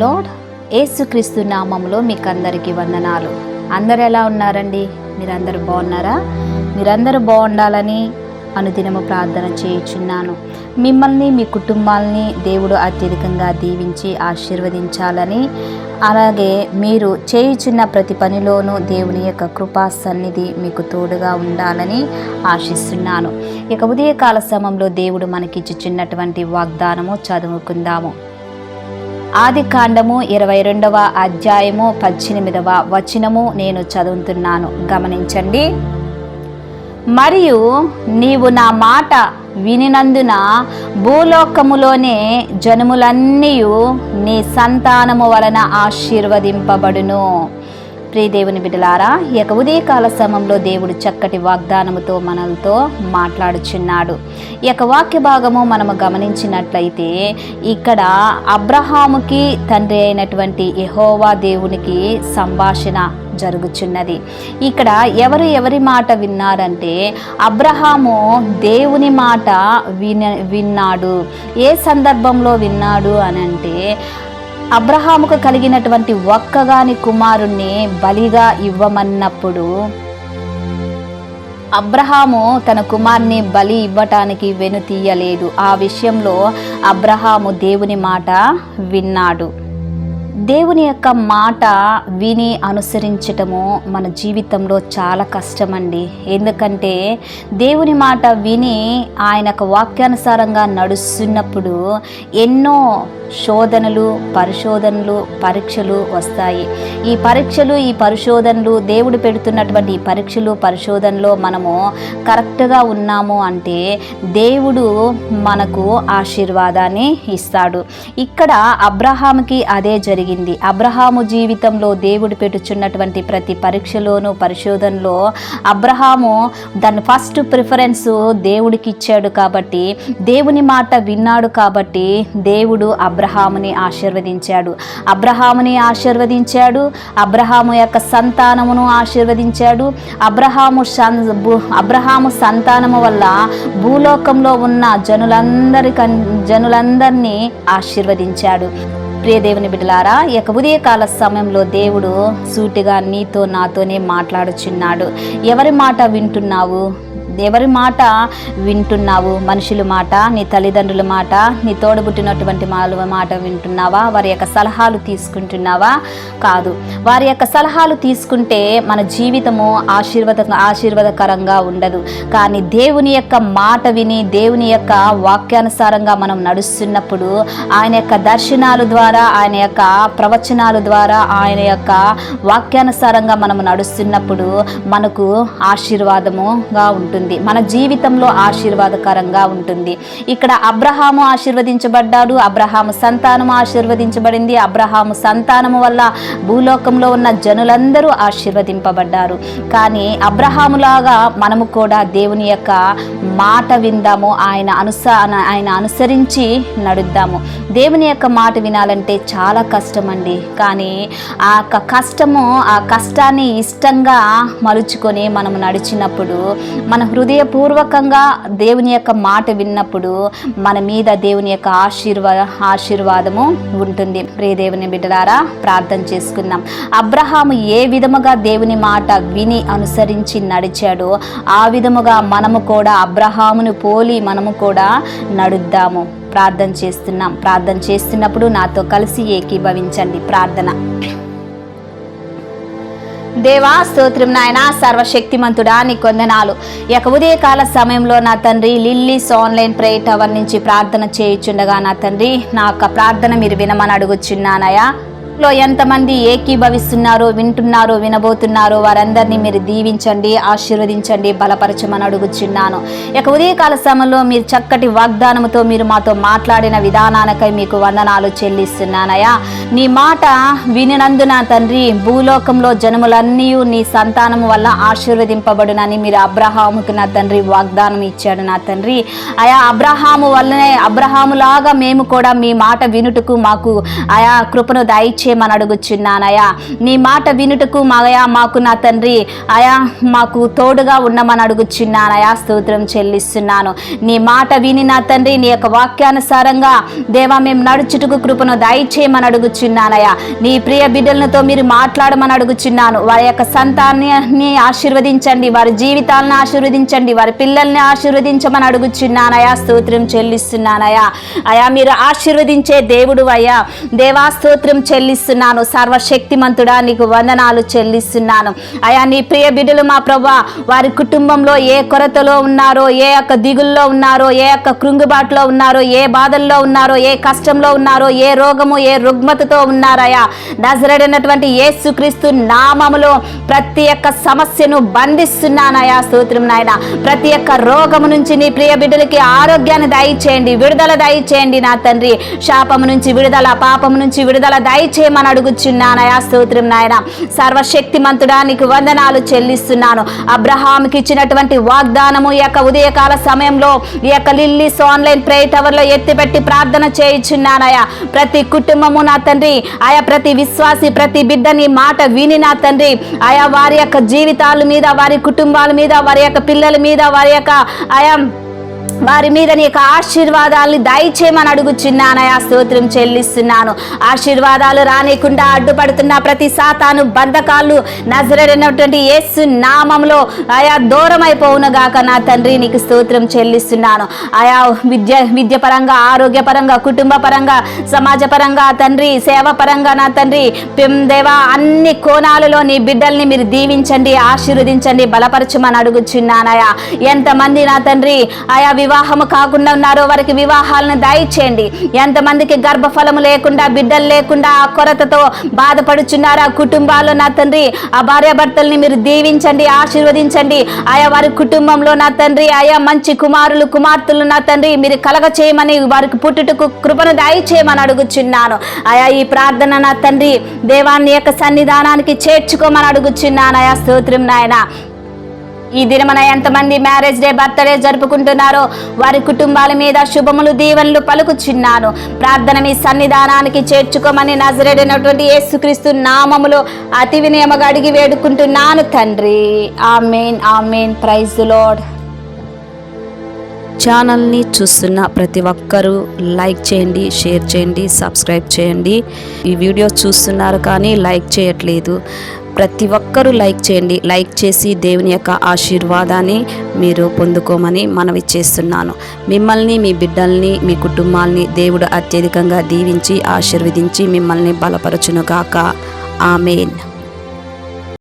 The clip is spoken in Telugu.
లార్డ్. యేసుక్రీస్తు నామములో మీకు అందరికీ వందనాలు. అందరు ఎలా ఉన్నారండి? మీరందరూ బాగున్నారా? మీరందరూ బాగుండాలని అనుదినము ప్రార్థన చేయుచున్నాను. మిమ్మల్ని మీ కుటుంబాలని దేవుడు అత్యధికంగా దీవించి ఆశీర్వదించాలని, అలాగే మీరు చేయుచున్న ప్రతి పనిలోనూ దేవుని యొక్క కృపా సన్నిధి మీకు తోడుగా ఉండాలని ఆశిస్తున్నాను. ఇక ఉదయకాల సమయంలో దేవుడు మనకిచ్చుచున్నటువంటి వాగ్దానము చదువుకుందాము. ఆదికాండము 22వ అధ్యాయము 18వ వచనము నేను చదువుతున్నాను, గమనించండి. మరియు నీవు నా మాట వినినందున భూలోకములోనే జనములన్నీయు నీ సంతానము వలన ఆశీర్వదింపబడును. ప్రియదేవుని బిడ్డలారా, ఈ యొక్క ఉదయకాల సమయంలో దేవుడు చక్కటి వాగ్దానముతో మనలతో మాట్లాడుచున్నాడు. ఈ యొక్క వాక్య భాగము మనము గమనించినట్లయితే ఇక్కడ అబ్రహాముకి తండ్రి అయినటువంటి యెహోవా దేవునికి సంభాషణ జరుగుచున్నది. ఇక్కడ ఎవరి మాట విన్నారంటే అబ్రహాము దేవుని మాట విన్నాడు. ఏ సందర్భంలో విన్నాడు అని అంటే, అబ్రహాముకు కలిగినటువంటి ఒక్కగాని కుమారుణ్ణి బలిగా ఇవ్వమన్నప్పుడు అబ్రహాము తన కుమార్ని బలి ఇవ్వటానికి వెనుతీయలేదు. ఆ విషయంలో అబ్రహాము దేవుని మాట విన్నాడు. దేవుని యొక్క మాట విని అనుసరించటము మన జీవితంలో చాలా కష్టమండి. ఎందుకంటే దేవుని మాట విని ఆయన వాక్యానుసారంగా నడుస్తున్నప్పుడు ఎన్నో శోధనలు, పరిశోధనలు, పరీక్షలు వస్తాయి. ఈ పరీక్షలు, ఈ పరిశోధనలు, దేవుడు పెడుతున్నటువంటి ఈ పరీక్షలు, పరిశోధనలో మనము కరెక్ట్గా ఉన్నాము అంటే దేవుడు మనకు ఆశీర్వాదాన్ని ఇస్తాడు. ఇక్కడ అబ్రహాముకి అదే జరిగింది. అబ్రహాము జీవితంలో దేవుడు పెట్టుచున్నటువంటి ప్రతి పరీక్షలోను, పరిశోధనలో అబ్రహాము దాని ఫస్ట్ ప్రిఫరెన్స్ దేవుడికి ఇచ్చాడు. కాబట్టి దేవుని మాట విన్నాడు. కాబట్టి దేవుడు అబ్రహాముని ఆశీర్వదించాడు. అబ్రహాము యొక్క సంతానమును ఆశీర్వదించాడు. అబ్రహాము సంతానము వల్ల భూలోకంలో ఉన్న జనులందరినీ ఆశీర్వదించాడు. ప్రియదేవుని బిడ్డలారా, ఈ యొక్క ఉదయకాల సమయంలో దేవుడు సూటిగా నీతో నాతోనే మాట్లాడుచున్నాడు. ఎవరి మాట వింటున్నావు? మనుషుల మాట, నీ తల్లిదండ్రుల మాట, నీ తోడబుట్టినటువంటి మాట వింటున్నావా? వారి యొక్క సలహాలు కాదు. వారి యొక్క సలహాలు తీసుకుంటే మన జీవితము ఆశీర్వాదకరంగా ఉండదు. కానీ దేవుని యొక్క మాట విని, దేవుని యొక్క వాక్యానుసారంగా మనం నడుస్తున్నప్పుడు, ఆయన యొక్క దర్శనాల ద్వారా, ఆయన యొక్క ప్రవచనాల ద్వారా, ఆయన యొక్క వాక్యానుసారంగా మనం నడుస్తున్నప్పుడు మనకు ఆశీర్వాదముగా ఉంటుంది. మన జీవితంలో ఆశీర్వాదకరంగా ఉంటుంది. ఇక్కడ అబ్రహాము ఆశీర్వదించబడ్డాడు. అబ్రహాము సంతానము ఆశీర్వదించబడింది. అబ్రహాము సంతానము వల్ల భూలోకంలో ఉన్న జనులందరూ ఆశీర్వదింపబడ్డారు. కానీ అబ్రహాములాగా మనము కూడా దేవుని యొక్క మాట విందాము. ఆయన అనుసరించి నడుద్దాము. దేవుని యొక్క మాట వినాలంటే చాలా కష్టం అండి. కానీ ఆ కష్టాన్ని ఇష్టంగా మలుచుకొని మనము నడిచినప్పుడు, మన హృదయపూర్వకంగా దేవుని యొక్క మాట విన్నప్పుడు మన మీద దేవుని యొక్క ఆశీర్వాదము ఉంటుంది. ప్రియదేవుని బిడ్డలారా, ప్రార్థన చేసుకుందాం. అబ్రహాము ఏ విధముగా దేవుని మాట విని అనుసరించి నడిచాడో ఆ విధముగా మనము కూడా అబ్రహామును పోలి మనము కూడా నడుద్దాము. ప్రార్థన చేస్తున్నప్పుడు నాతో కలిసి ఏకీభవించండి. ప్రార్థన. దేవా, స్తోత్రం నాయన, సర్వశక్తిమంతుడా, నీ వందనాలు. ఈ యొక్క ఉదయకాల సమయంలో నా తండ్రి, లిల్లీస్ ఆన్లైన్ ప్రేయర్ టవర్ నుంచి ప్రార్థన చేయుచుండగా నా తండ్రి, నా యొక్క ప్రార్థన మీరు వినమని అడుగుచున్నానయ్యా. లో ఎంతమంది ఏకీభవిస్తున్నారో, వింటున్నారో, వినబోతున్నారో వారందరినీ మీరు దీవించండి, ఆశీర్వదించండి, బలపరచమని అడుగుచున్నాను. ఇక ఉదయకాల సమయంలో మీరు చక్కటి వాగ్దానముతో మీరు మాతో మాట్లాడిన విధానానికై మీకు వందనాలు చెల్లిస్తున్నానయ్యా. నీ మాట వినినందున తండ్రి, భూలోకంలో జనములన్నీ నీ సంతానము వల్ల ఆశీర్వదింపబడునని మీరు అబ్రహాముకి నా తండ్రి వాగ్దానం ఇచ్చాడు నా తండ్రి. అయా అబ్రహాములాగా మేము కూడా మీ మాట వినుటకు మాకు ఆయా కృపను దయచేయండి దయచేయమని అడుగుచున్నానయా. నీ మాట వినుటకు మాకు నా తండ్రి అయా మాకు తోడుగా ఉండమని అడుగుచున్నానయా. స్తోత్రం చెల్లిస్తున్నాను. నీ మాట విని నా తండ్రి నీ యొక్క వాక్యానుసారంగా దేవా మేము నడుచుటకు కృపను దయచేయమని అడుగుచున్నానయా. నీ ప్రియ బిడ్డలతో మీరు మాట్లాడమని అడుగుచున్నాను. వారి యొక్క సంతానాన్ని ఆశీర్వదించండి, వారి జీవితాలను ఆశీర్వదించండి, వారి పిల్లల్ని ఆశీర్వదించమని అడుగుచున్నానయా. స్తోత్రం చెల్లిస్తున్నానయా. అయా మీరు ఆశీర్వదించే దేవుడు అయ్యా. దేవా స్తోత్రం చెల్లిస్తున్నాను. సర్వశక్తిమంతుడా నీకు వందనాలు చెల్లిస్తున్నాను అయా. నీ ప్రియ బిడ్డలు మా ప్రభువా వారి కుటుంబంలో ఏ కొరతలో ఉన్నారో, ఏ యొక్క దిగుల్లో ఉన్నారో, ఏ యొక్క కృంగుబాటులో ఉన్నారో, ఏ బాధల్లో ఉన్నారో, ఏ కష్టంలో ఉన్నారో, ఏ రోగము ఏ రుగ్మతతో ఉన్నారయ్యా. నజరేయుడైనటువంటి యేసుక్రీస్తు నామములో ప్రతి ఒక్క సమస్యను బంధిస్తున్నానయా. స్తోత్రం నాయన. ప్రతి ఒక్క రోగము నుంచి నీ ప్రియ బిడ్డలకి ఆరోగ్యాన్ని దయచేయండి, విడుదల దయచేయండి నా తండ్రి. శాపము నుంచి విడుదల, పాపము నుంచి విడుదల దయచేయమని అడుగుచున్నానయా. స్తోత్రం నాయన. సర్వశక్తిమంతుడా నీకు వందనాలు చెల్లిస్తున్నాను. అబ్రహాముకి ఇచ్చినటువంటి వాగ్దానము ఈ యొక్క ఉదయకాల సమయంలో ఈ యొక్క లిల్లీస్ ఆన్లైన్ ప్రేయర్ టవర్లో ఎత్తిపెట్టి ప్రార్థన చేయుచున్నానయా. ప్రతి కుటుంబము నా తండ్రి ఆయా, ప్రతి విశ్వాసి ప్రతి బిడ్డని మాట విని నా తండ్రి ఆయా వారి యొక్క జీవితాల మీద, వారి కుటుంబాల మీద, వారి యొక్క పిల్లల మీద, వారి యొక్క ఆయా వారి మీద నీ యొక్క ఆశీర్వాదాలను దయచేయమని అడుగుచున్నానయా. స్తోత్రం చెల్లిస్తున్నాను. ఆశీర్వాదాలు రానికుండా అడ్డుపడుతున్న ప్రతి సాతాను బంధకాలు నజరేయుడైనటువంటి యేసు నామములో ఆయా దూరం అయిపోవును గాక నా తండ్రి. నీకు స్తోత్రం చెల్లిస్తున్నాను. ఆయా విద్య పరంగా, ఆరోగ్య పరంగా, కుటుంబ పరంగా, సమాజ పరంగా తండ్రి, సేవ పరంగా నా తండ్రి దేవా అన్ని కోణాలలో నీ బిడ్డల్ని మీరు దీవించండి, ఆశీర్వదించండి, బలపరచమని అడుగుచున్నానయా. ఎంతమంది నా తండ్రి ఆయా వివాహము కాకుండా ఉన్నారో వారికి వివాహాలను దయచేయండి. ఎంతమందికి గర్భఫలము లేకుండా, బిడ్డలు లేకుండా ఆ కొరతతో బాధపడుచున్నారు ఆ కుటుంబాల్లో నా తండ్రి ఆ భార్యాభర్తల్ని మీరు దీవించండి, ఆశీర్వదించండి. ఆయా వారి కుటుంబంలో నా తండ్రి ఆయా మంచి కుమారులు కుమార్తెలు నా తండ్రి మీరు కలగ చేయమని, వారికి పుట్టుటకు కృపను దయచేయమని అడుగుచున్నాను. ఆయా ఈ ప్రార్థన నా తండ్రి దేవాన్ని యొక్క సన్నిధానానికి చేర్చుకోమని అడుగుచున్నాను. ఆయా స్తోత్రం నాయన. ఈ దినమన ఎంతమంది మ్యారేజ్ డే, బర్త్డే జరుపుకుంటున్నారో వారి కుటుంబాల మీద శుభములు దీవెనలు పలుకుచున్నాను. ప్రార్థన మీ సన్నిధానానికి చేర్చుకోమని నజరేయుడైనటువంటి యేసుక్రీస్తు నామములో అతి వినయముగా అడిగి వేడుకుంటున్నాను తండ్రి. Amen, amen. Praise the Lord. ఛానల్ని చూస్తున్న ప్రతి ఒక్కరూ లైక్ చేయండి, షేర్ చేయండి, సబ్స్క్రైబ్ చేయండి. ఈ వీడియో చూస్తున్నారు కానీ లైక్ చేయట్లేదు. ప్రతి ఒక్కరూ లైక్ చేయండి. లైక్ చేసి దేవుని యొక్క ఆశీర్వాదాన్ని మీరు పొందుకోమని మనవి చేస్తున్నాను. మిమ్మల్ని, మీ బిడ్డల్ని, మీ కుటుంబాల్ని దేవుడు అత్యధికంగా దీవించి ఆశీర్వదించి మిమ్మల్ని బలపరచునుగాక. ఆమేన్.